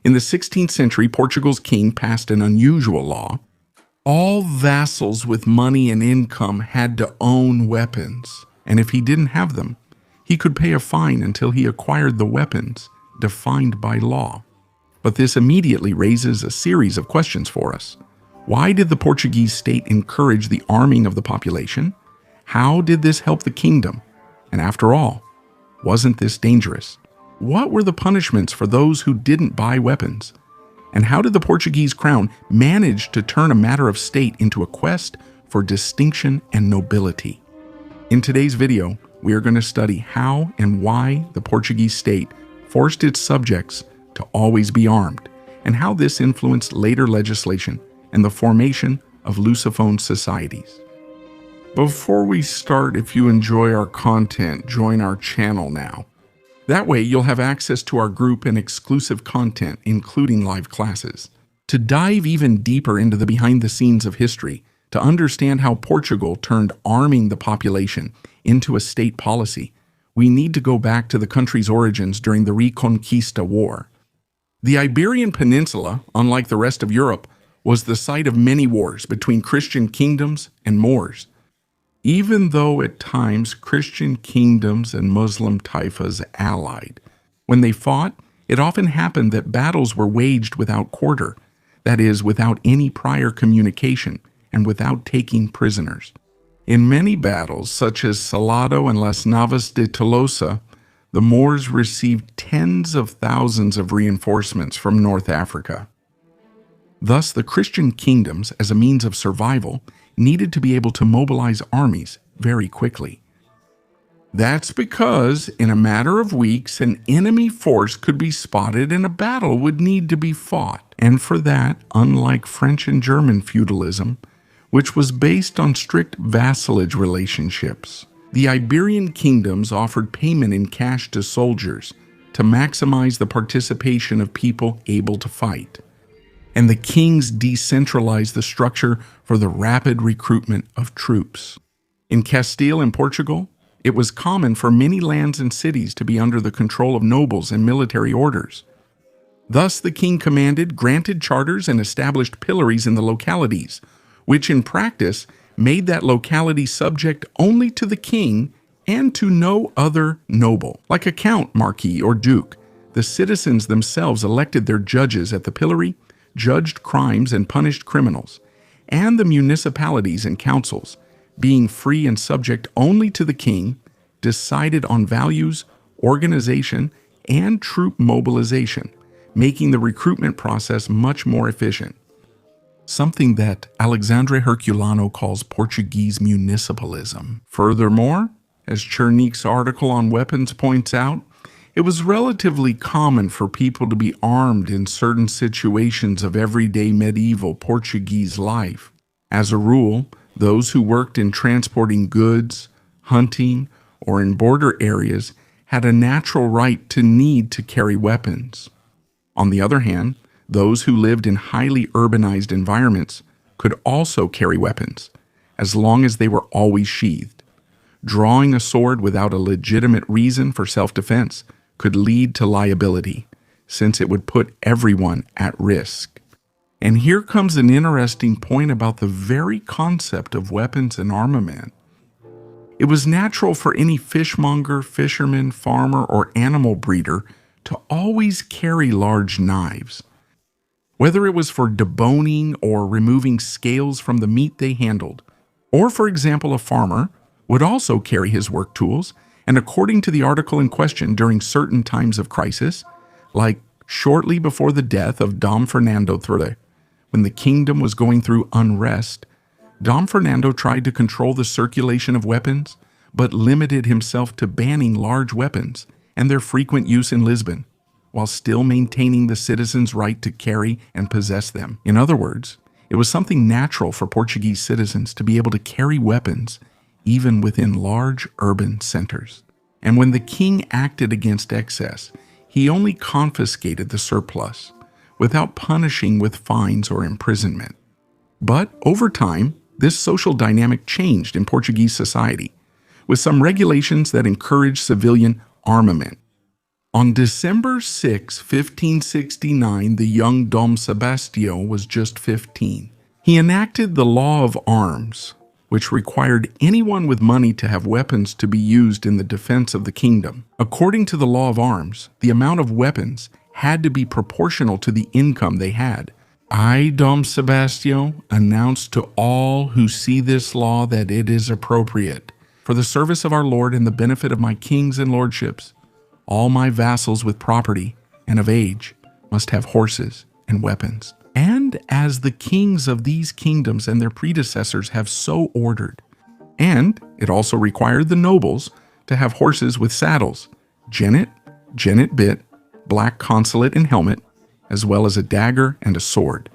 In the 16th century, Portugal's king passed an unusual law. All vassals with money and income had to own weapons, and if he didn't have them, he could pay a fine until he acquired the weapons defined by law. But this immediately raises a series of questions for us. Why did the Portuguese state encourage the arming of the population? How did this help the kingdom? And after all, wasn't this dangerous? What were the punishments for those who didn't buy weapons? And how did the Portuguese crown manage to turn a matter of state into a quest for distinction and nobility? In today's video, we are going to study how and why the Portuguese state forced its subjects to always be armed, and how this influenced later legislation and the formation of Lusophone societies. Before we start, if you enjoy our content, join our channel now. That way, you'll have access to our group and exclusive content, including live classes. To dive even deeper into the behind the scenes of history, to understand how Portugal turned arming the population into a state policy, we need to go back to the country's origins during the Reconquista War. The Iberian Peninsula, unlike the rest of Europe, was the site of many wars between Christian kingdoms and Moors. Even though at times Christian kingdoms and Muslim taifas allied, when they fought, it often happened that battles were waged without quarter, that is, without any prior communication and without taking prisoners. In many battles, such as Salado and Las Navas de Tolosa, the Moors received tens of thousands of reinforcements from North Africa. Thus, the Christian kingdoms, as a means of survival, needed to be able to mobilize armies very quickly. That's because, in a matter of weeks, an enemy force could be spotted and a battle would need to be fought. And for that, unlike French and German feudalism, which was based on strict vassalage relationships, the Iberian kingdoms offered payment in cash to soldiers to maximize the participation of people able to fight. And the kings decentralized the structure for the rapid recruitment of troops. In Castile and Portugal, it was common for many lands and cities to be under the control of nobles and military orders. Thus, the king commanded, granted charters, and established pillories in the localities, which in practice made that locality subject only to the king and to no other noble. Like a count, marquis, or duke, the citizens themselves elected their judges at the pillory, judged crimes and punished criminals, and the municipalities and councils, being free and subject only to the king, decided on values, organization, and troop mobilization, making the recruitment process much more efficient. Something that Alexandre Herculano calls Portuguese municipalism. Furthermore, as Chernik's article on weapons points out, it was relatively common for people to be armed in certain situations of everyday medieval Portuguese life. As a rule, those who worked in transporting goods, hunting, or in border areas had a natural right to need to carry weapons. On the other hand, those who lived in highly urbanized environments could also carry weapons, as long as they were always sheathed. Drawing a sword without a legitimate reason for self-defense could lead to liability, since it would put everyone at risk. And here comes an interesting point about the very concept of weapons and armament. It was natural for any fishmonger, fisherman, farmer, or animal breeder to always carry large knives. Whether it was for deboning or removing scales from the meat they handled, or for example, a farmer would also carry his work tools, and according to the article in question, during certain times of crisis, like shortly before the death of Dom Fernando III, when the kingdom was going through unrest, Dom Fernando tried to control the circulation of weapons, but limited himself to banning large weapons and their frequent use in Lisbon, while still maintaining the citizens' right to carry and possess them. In other words, it was something natural for Portuguese citizens to be able to carry weapons even within large urban centers. And when the king acted against excess, he only confiscated the surplus, without punishing with fines or imprisonment. But over time, this social dynamic changed in Portuguese society, with some regulations that encouraged civilian armament. On December 6, 1569, the young Dom Sebastião was just 15. He enacted the law of arms, which required anyone with money to have weapons to be used in the defense of the kingdom. According to the law of arms, the amount of weapons had to be proportional to the income they had. I, Dom Sebastião, announce to all who see this law that it is appropriate for the service of our Lord and the benefit of my kings and lordships. All my vassals with property and of age must have horses and weapons. And as the kings of these kingdoms and their predecessors have so ordered. And it also required the nobles to have horses with saddles, jennet bit, black consolet and helmet, as well as a dagger and a sword.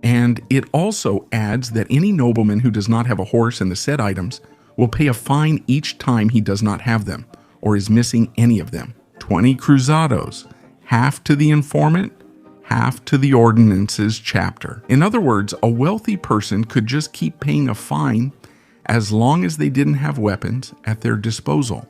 And it also adds that any nobleman who does not have a horse and the said items will pay a fine each time he does not have them or is missing any of them. 20 cruzados, half to the informant, half to the Ordinances chapter. In other words, a wealthy person could just keep paying a fine as long as they didn't have weapons at their disposal.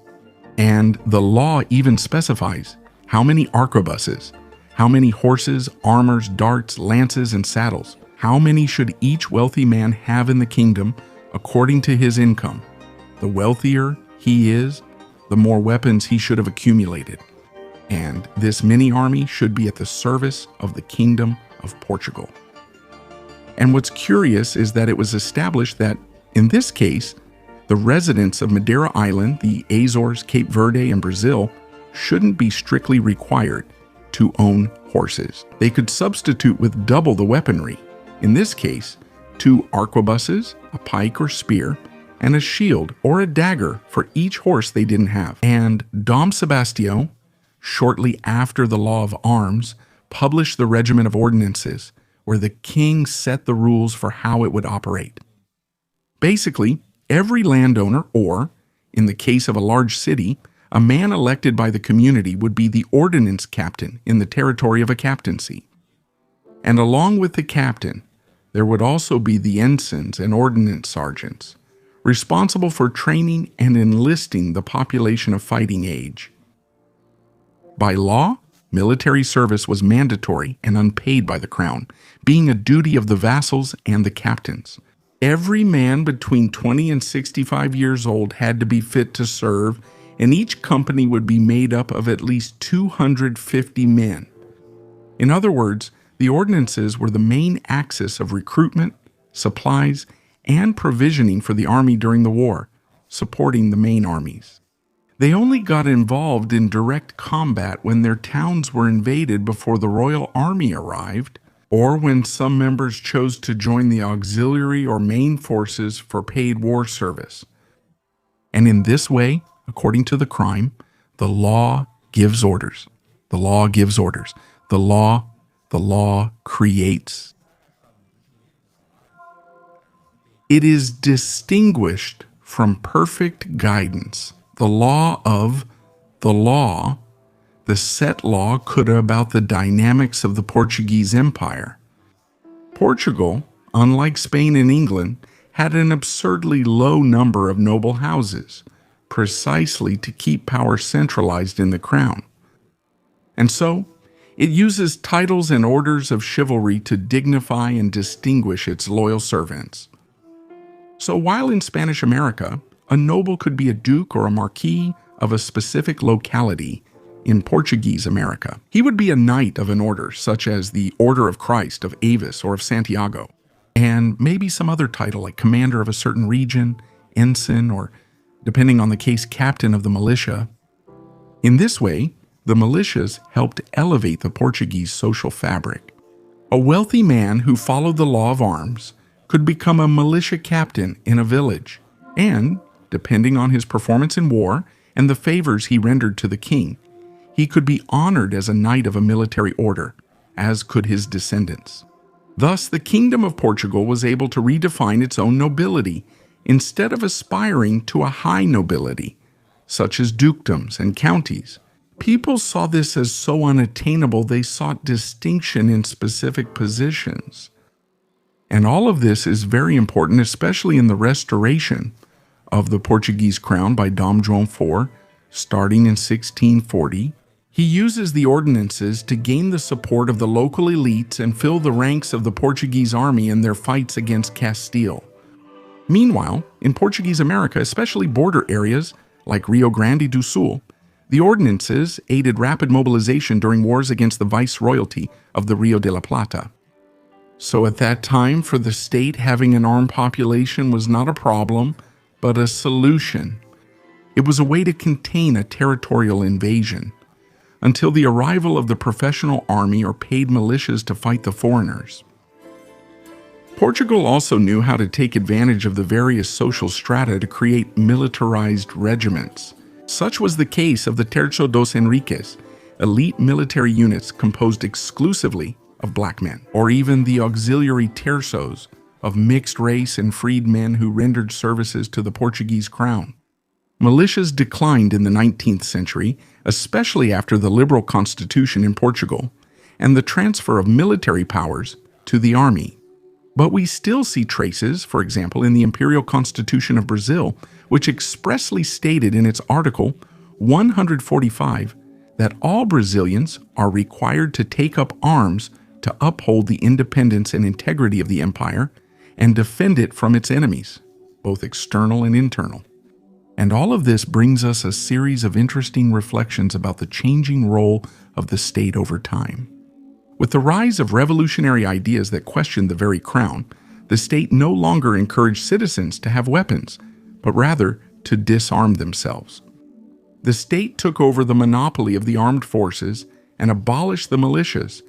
And the law even specifies how many arquebuses, how many horses, armors, darts, lances, and saddles, how many should each wealthy man have in the kingdom according to his income. The wealthier he is, the more weapons he should have accumulated. And this mini army should be at the service of the Kingdom of Portugal. And what's curious is that it was established that, in this case, the residents of Madeira Island, the Azores, Cape Verde, and Brazil shouldn't be strictly required to own horses. They could substitute with double the weaponry. In this case, 2 arquebuses, a pike or spear, and a shield or a dagger for each horse they didn't have. And Dom Sebastião, shortly after the law of arms, published the Regiment of Ordinances, where the king set the rules for how it would operate. Basically, every landowner, or, in the case of a large city, a man elected by the community would be the ordnance captain in the territory of a captaincy. And along with the captain, there would also be the ensigns and ordnance sergeants, responsible for training and enlisting the population of fighting age. By law, military service was mandatory and unpaid by the crown, being a duty of the vassals and the captains. Every man between 20 and 65 years old had to be fit to serve, and each company would be made up of at least 250 men. In other words, the ordinances were the main axis of recruitment, supplies, and provisioning for the army during the war, supporting the main armies. They only got involved in direct combat when their towns were invaded before the royal army arrived, or when some members chose to join the auxiliary or main forces for paid war service. And in this way, according to the crime, the law gives orders. The law gives orders. The law creates. It is distinguished from perfect guidance. The law of the law, the set law could about the dynamics of the Portuguese Empire. Portugal, unlike Spain and England, had an absurdly low number of noble houses, precisely to keep power centralized in the crown. And so, it uses titles and orders of chivalry to dignify and distinguish its loyal servants. So while in Spanish America, a noble could be a duke or a marquis of a specific locality, in Portuguese America, he would be a knight of an order, such as the Order of Christ, of Avis, or of Santiago, and maybe some other title like commander of a certain region, ensign, or, depending on the case, captain of the militia. In this way, the militias helped elevate the Portuguese social fabric. A wealthy man who followed the law of arms could become a militia captain in a village, and, depending on his performance in war and the favors he rendered to the king, he could be honored as a knight of a military order, as could his descendants. Thus, the Kingdom of Portugal was able to redefine its own nobility instead of aspiring to a high nobility, such as dukedoms and counties. People saw this as so unattainable they sought distinction in specific positions. And all of this is very important, especially in the restoration of the Portuguese crown by Dom João IV, starting in 1640, He uses the ordinances to gain the support of the local elites and fill the ranks of the Portuguese army in their fights against Castile. Meanwhile, in Portuguese America, especially border areas like Rio Grande do Sul, the ordinances aided rapid mobilization during wars against the viceroyalty of the Rio de la Plata. So at that time, for the state, having an armed population was not a problem, but a solution. It was a way to contain a territorial invasion, until the arrival of the professional army or paid militias to fight the foreigners. Portugal also knew how to take advantage of the various social strata to create militarized regiments. Such was the case of the Terço dos Henriques, elite military units composed exclusively of black men, or even the auxiliary terços of mixed race and freed men who rendered services to the Portuguese crown. Militias declined in the 19th century, especially after the liberal constitution in Portugal and the transfer of military powers to the army. But we still see traces, for example, in the Imperial Constitution of Brazil, which expressly stated in its Article 145 that all Brazilians are required to take up arms to uphold the independence and integrity of the empire and defend it from its enemies, both external and internal. And all of this brings us a series of interesting reflections about the changing role of the state over time. With the rise of revolutionary ideas that questioned the very crown, the state no longer encouraged citizens to have weapons, but rather to disarm themselves. The state took over the monopoly of the armed forces and abolished the militias,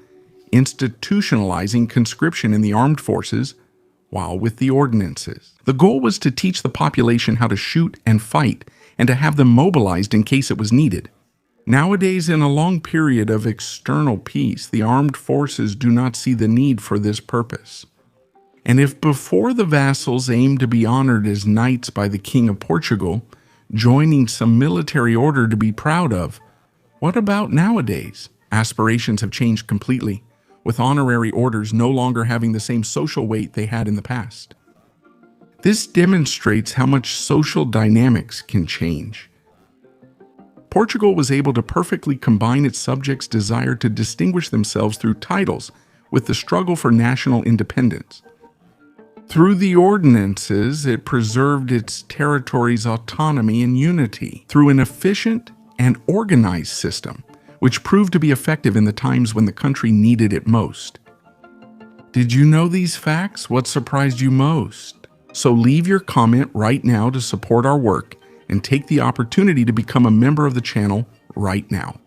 institutionalizing conscription in the armed forces while with the ordinances. The goal was to teach the population how to shoot and fight and to have them mobilized in case it was needed. Nowadays, in a long period of external peace, the armed forces do not see the need for this purpose. And if before the vassals aimed to be honored as knights by the King of Portugal, joining some military order to be proud of, what about nowadays? Aspirations have changed completely, with honorary orders no longer having the same social weight they had in the past. This demonstrates how much social dynamics can change. Portugal was able to perfectly combine its subjects' desire to distinguish themselves through titles with the struggle for national independence. Through the ordinances, it preserved its territory's autonomy and unity through an efficient and organized system, which proved to be effective in the times when the country needed it most. Did you know these facts? What surprised you most? So leave your comment right now to support our work and take the opportunity to become a member of the channel right now.